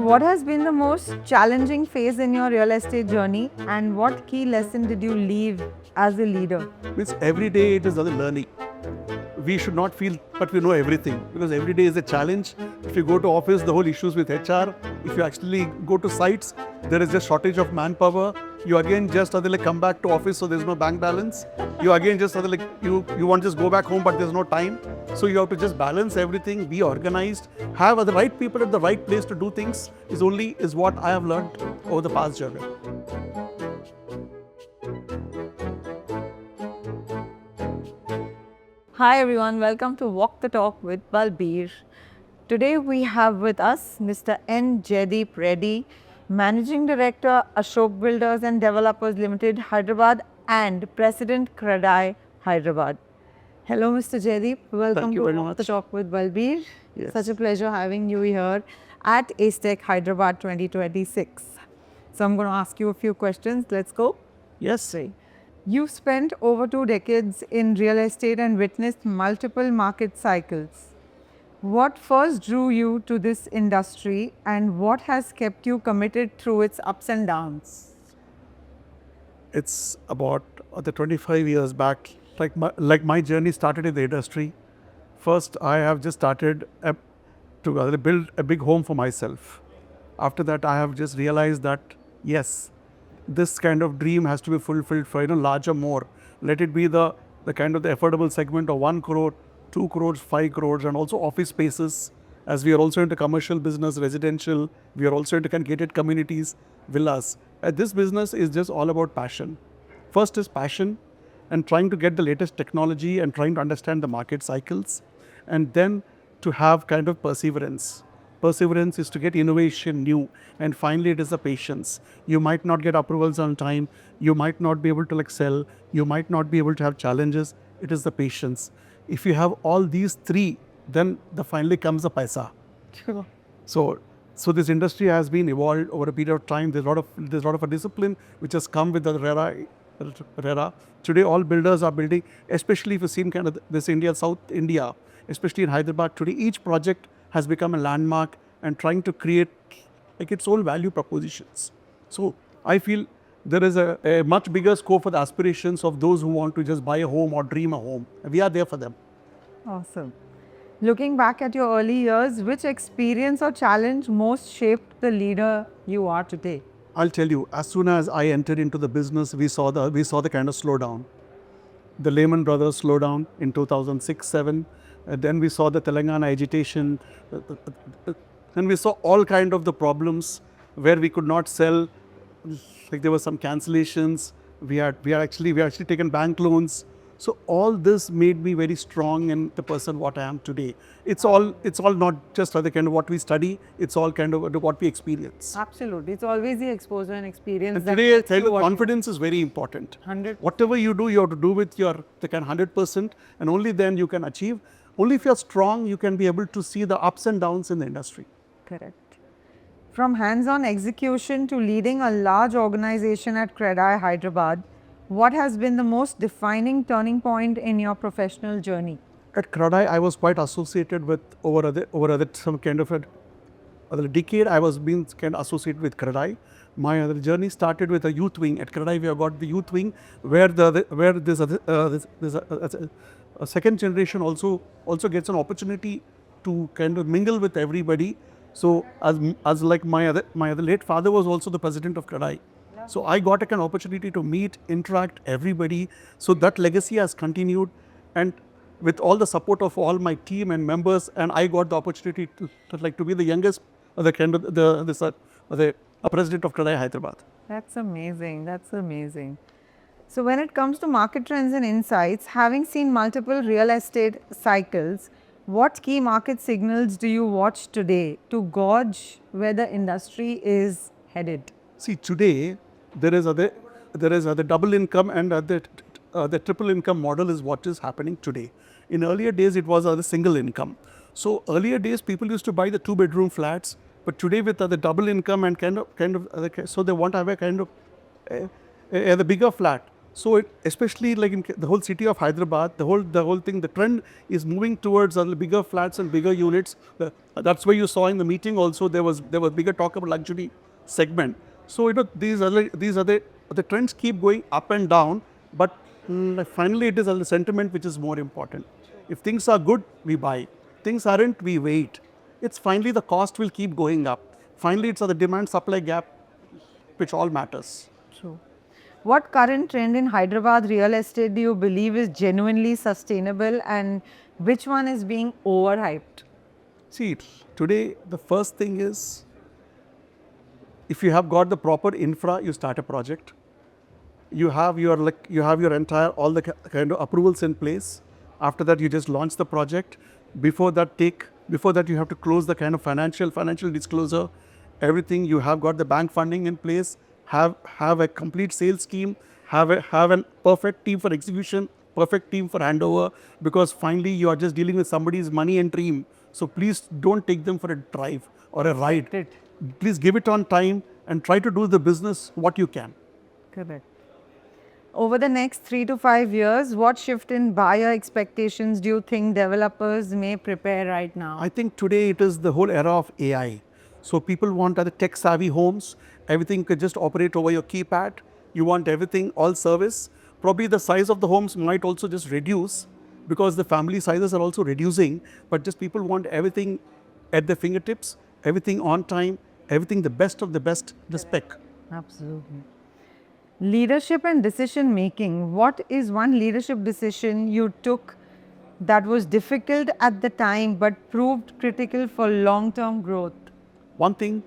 what has been the most challenging phase in your real estate journey, and what key lesson did you leave as a leader? Means every day it is another learning. We should not feel but we know everything, because every day is a challenge. If you go to office, the whole issues with HR. If you actually go to sites, there is just shortage of manpower. You again just come back to office, so there's no bank balance. You again just you want to just go back home, but there's no time. So you have to just balance everything, be organized, have the right people at the right place to do things is what I have learned over the past journey. Hi everyone, welcome to Walk the Talk with Bulbeer. Today we have with us Mr. N. Jaideep Reddy, Managing Director, Ashoka Builders and Developers Limited, Hyderabad, and President CREDAI Hyderabad. Hello Mr. Jaideep, welcome to Walk the Talk with Bulbeer. Yes. Such a pleasure having you here at ASTEC Hyderabad 2026. So I'm going to ask you a few questions. Let's go. Yes. You've spent over 2 decades in real estate and witnessed multiple market cycles. What first drew you to this industry, and what has kept you committed through its ups and downs? It's about the 25 years back. My journey started in the industry. First, I have just started to build a big home for myself. After that, I have just realized that yes, this kind of dream has to be fulfilled for larger more. Let it be the kind of the affordable segment of 1 crore, 2 crores, 5 crores, and also office spaces. As we are also into commercial business, residential, we are also into gated communities, villas. This business is just all about passion. First is passion and trying to get the latest technology and trying to understand the market cycles, and then to have kind of perseverance. Perseverance is to get innovation new, and finally it is the patience. You might not get approvals on time, you might not be able to sell, you might not be able to have challenges. It is the patience. If you have all these three, then finally comes the paisa. Sure. So this industry has been evolved over a period of time. There's a lot of a discipline which has come with the RERA. Today all builders are building, especially if you've seen kind of this India, South India, especially in Hyderabad. Today each project has become a landmark and trying to create its own value propositions. So I feel there is a much bigger scope for the aspirations of those who want to just buy a home or dream a home. We are there for them. Awesome. Looking back at your early years, which experience or challenge most shaped the leader you are today? I'll tell you, as soon as I entered into the business, we saw the kind of slowdown. The Lehman Brothers slowdown in 2006-07. Then we saw the Telangana agitation, and we saw all kind of the problems where we could not sell. There were some cancellations. We had actually taken bank loans. So all this made me very strong in the person what I am today. It's all not just the kind of what we study. It's all kind of what we experience. Absolutely, it's always the exposure and experience. And today, I tell you, confidence is very important. 100%. Whatever you do, you have to do with the kind 100%, and only then you can achieve. Only if you're strong, you can be able to see the ups and downs in the industry. Correct. From hands-on execution to leading a large organization at CREDAI Hyderabad, what has been the most defining turning point in your professional journey? At CREDAI, I was quite associated with over some kind of a decade. I was being kind of associated with CREDAI. My other journey started with a youth wing. At CREDAI, we have got the youth wing where there's a second generation also gets an opportunity to kind of mingle with everybody. So as like my other late father was also the president of CREDAI. So I got an opportunity to meet, interact everybody. So that legacy has continued, and with all the support of all my team and members, and I got the opportunity to be the youngest president of CREDAI Hyderabad. That's amazing. That's amazing. So when it comes to market trends and insights, having seen multiple real estate cycles, what key market signals do you watch today to gauge where the industry is headed? See, today there is the double income and the triple income model is what is happening today. In earlier days, it was the single income. So earlier days, people used to buy the 2-bedroom flats, but today with the double income and so they want to have a kind of the bigger flat. So especially like in the whole city of Hyderabad, the whole thing, the trend is moving towards bigger flats and bigger units. That's why you saw in the meeting also there was bigger talk about luxury segment. So these are the trends keep going up and down, but finally it is the sentiment which is more important. If things are good, we buy. Things aren't, we wait. It's finally the cost will keep going up. Finally, it's the demand supply gap which all matters. True. What current trend in Hyderabad real estate do you believe is genuinely sustainable and which one is being overhyped? See, today the first thing is if you have got the proper infra, you start a project. You have your entire all the kind of approvals in place. After that, you just launch the project. Before that you have to close the kind of financial disclosure. Everything you have got the bank funding in place. Have a complete sales scheme. Have a perfect team for execution. Perfect team for handover. Because finally you are just dealing with somebody's money and dream. So please don't take them for a drive or a ride. It. Please give it on time and try to do the business what you can. Correct. Over the next 3 to 5 years, what shift in buyer expectations do you think developers may prepare right now? I think today it is the whole era of AI. So people want other tech savvy homes. Everything could just operate over your keypad. You want everything, all service. Probably the size of the homes might also just reduce because the family sizes are also reducing. But just people want everything at their fingertips, everything on time, everything the best of the best, the spec. Absolutely. Leadership and decision making. What is one leadership decision you took that was difficult at the time but proved critical for long term growth? One thing,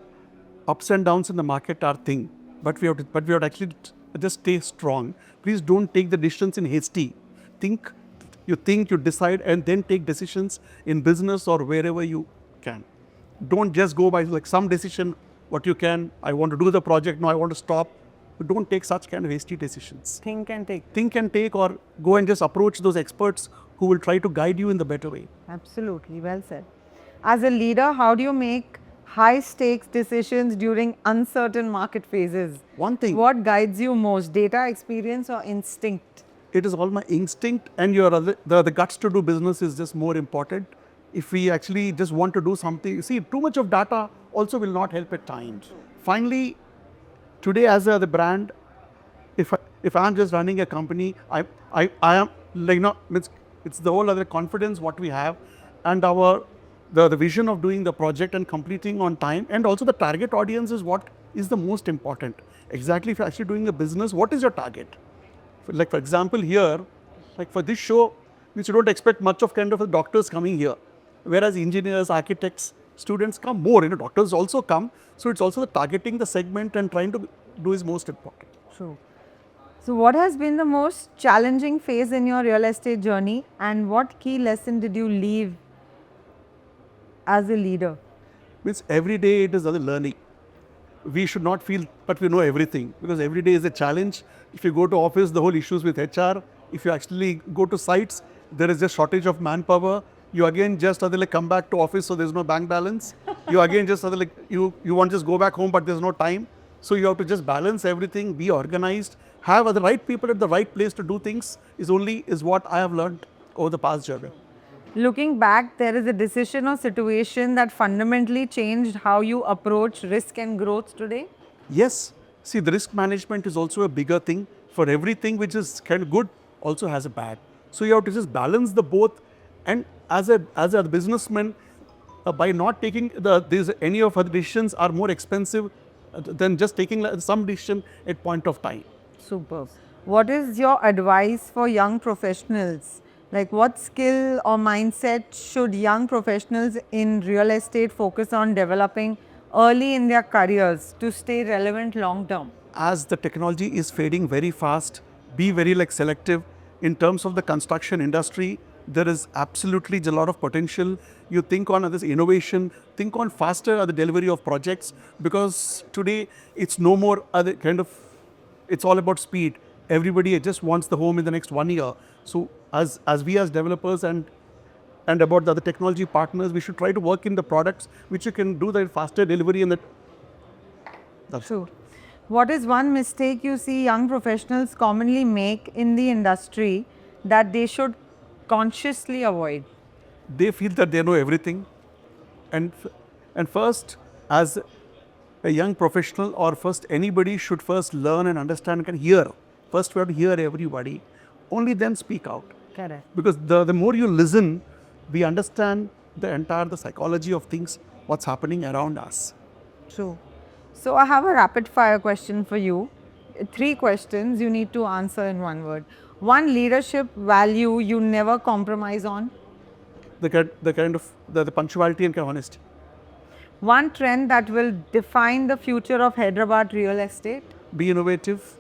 ups and downs in the market are thing, but we have to actually just stay strong. Please don't take the decisions in hasty. Think, you decide, and then take decisions in business or wherever you can. Don't just go by like some decision. What you can, I want to do the project. No, I want to stop. Don't take such kind of hasty decisions. Think and take. Think and take, or go and just approach those experts who will try to guide you in the better way. Absolutely, well said. As a leader, how do you make high stakes decisions during uncertain market phases? One thing, What guides you most, data, experience, or instinct? it is all my instinct, and the guts to do business is just more important. If we actually just want to do something, see, too much of data also will not help at times. Finally, today as the brand, if I'm just running a company, I am like it's the whole other confidence what we have, and the vision of doing the project and completing on time, and also the target audience is what is the most important. Exactly, if you're actually doing a business, what is your target? Like for example here, like for this show, we don't expect much of kind of the doctors coming here, whereas engineers, architects, students come more. Doctors also come. So it's also the targeting the segment and trying to do is most important. True. So, what has been the most challenging phase in your real estate journey, and what key lesson did you leave as a leader? Means every day it is other learning. We should not feel, but we know everything, because every day is a challenge. If you go to office, the whole issues with HR. If you actually go to sites, there is a shortage of manpower. You again just come back to office, so there's no bank balance. You again just you want to just go back home, but there's no time. So you have to just balance everything, be organized, have the right people at the right place to do things is what I have learned over the past journey. Looking back, there is a decision or situation that fundamentally changed how you approach risk and growth today? Yes. See, the risk management is also a bigger thing. For everything which is kind of good, also has a bad. So you have to just balance the both. And as a businessman, by not taking any of our decisions are more expensive than just taking some decision at point of time. Superb. What is your advice for young professionals? Like what skill or mindset should young professionals in real estate focus on developing early in their careers to stay relevant long term? As the technology is fading very fast, be very selective. In terms of the construction industry, there is absolutely a lot of potential. You think on this innovation, think on faster the delivery of projects, because today it's no more other it's all about speed. Everybody just wants the home in the next 1 year. So as we as developers and about the other technology partners, we should try to work in the products which you can do the faster delivery and that. True. What is one mistake you see young professionals commonly make in the industry that they should consciously avoid? They feel that they know everything, and and first, as a young professional or first anybody should first learn and understand and hear. First, we have to hear everybody, only then speak out. Correct. Because the more you listen, we understand the psychology of things, what's happening around us. True. So I have a rapid fire question for you. 3 questions you need to answer in one word. One leadership value you never compromise on. The punctuality and honesty. One trend that will define the future of Hyderabad real estate. Be innovative.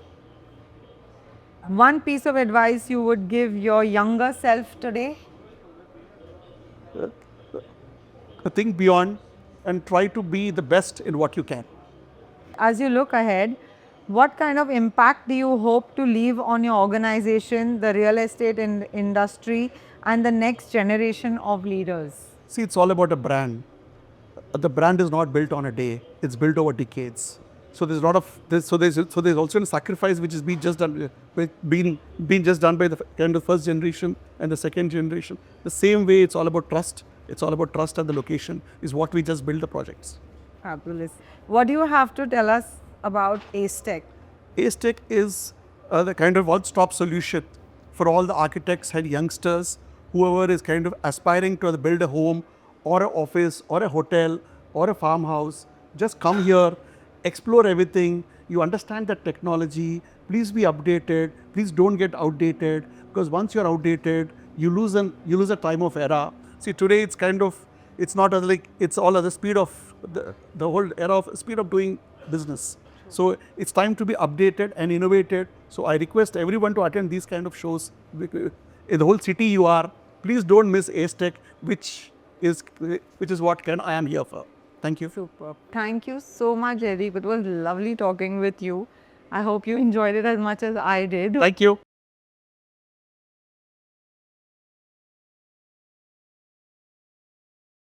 One piece of advice you would give your younger self today. Think beyond and try to be the best in what you can. As you look ahead, what kind of impact do you hope to leave on your organization, the real estate industry, and the next generation of leaders? See, it's all about a brand. The brand is not built on a day; it's built over decades. So there's a lot of this. So there's also a sacrifice which is being just done by the kind of first generation and the second generation. The same way, it's all about trust. It's all about trust, and the location is what we just build the projects. Fabulous. What do you have to tell us about Ace Tech? Ace Tech is the kind of one-stop solution for all the architects and youngsters, whoever is kind of aspiring to build a home or an office or a hotel or a farmhouse. Just come here, explore everything. You understand the technology. Please be updated. Please don't get outdated, because once you're outdated, you lose a time of era. See, today it's not like it's all at the speed of the whole era of speed of doing business. So it's time to be updated and innovated. So I request everyone to attend these kind of shows. In the whole city you are, please don't miss Ace Tech, which is what I am here for. Thank you. Superb. Thank you so much, Jaideep. It was lovely talking with you. I hope you enjoyed it as much as I did. Thank you.